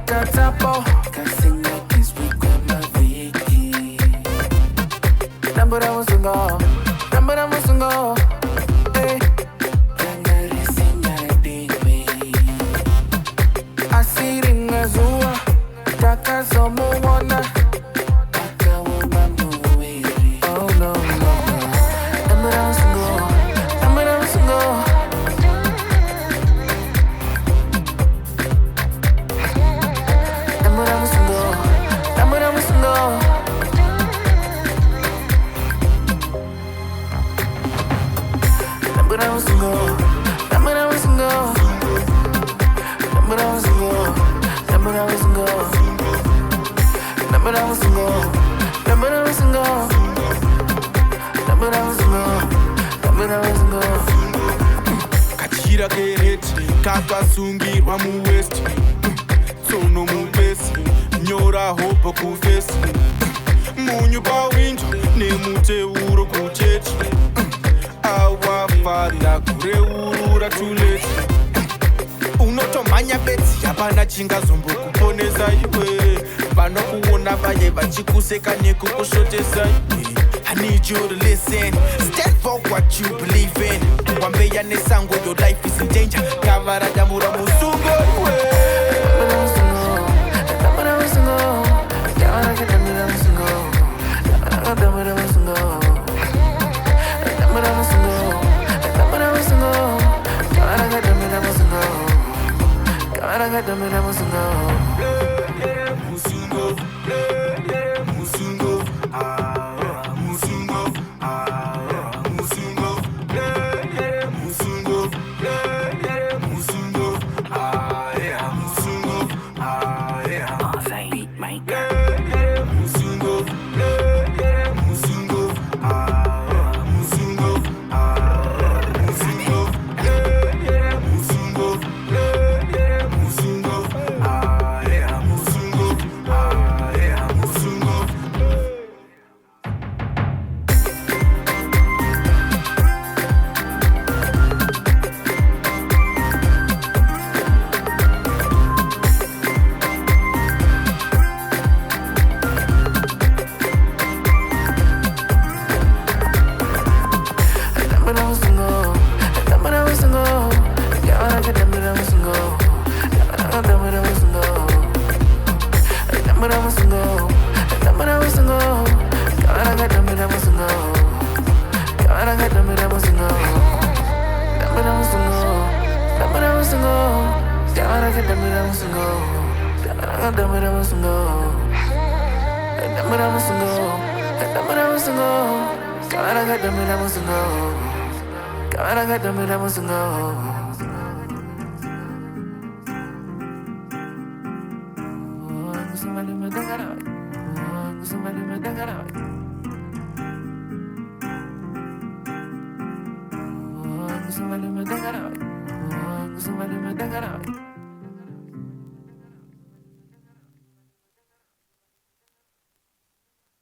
Katapo, Kasinga Kiswiko Maviki. Nambura Musungo, Nambura Musungo. Hey, Kangari Singa Dime. Asiringa Zua, Takazo Muwana. Oh no, no. Nambura Musungo, Nambura Musungo. Kachira kereti, kakasungirwa muwest. Sono mupesi, nyora hopo kufesi. Munyu pa window, nemuteuro kuchechi. Awafada kureurura tuleti. Unotomhanya beti, hapana chingazombo kuponesa iwe. Vanokuona vaye vachikuseka nekukushotesa iwe. I need you to listen, stand for what you believe in. Wambeya nesango, your life is in danger. Kavara damura musungo iwe. Somebody me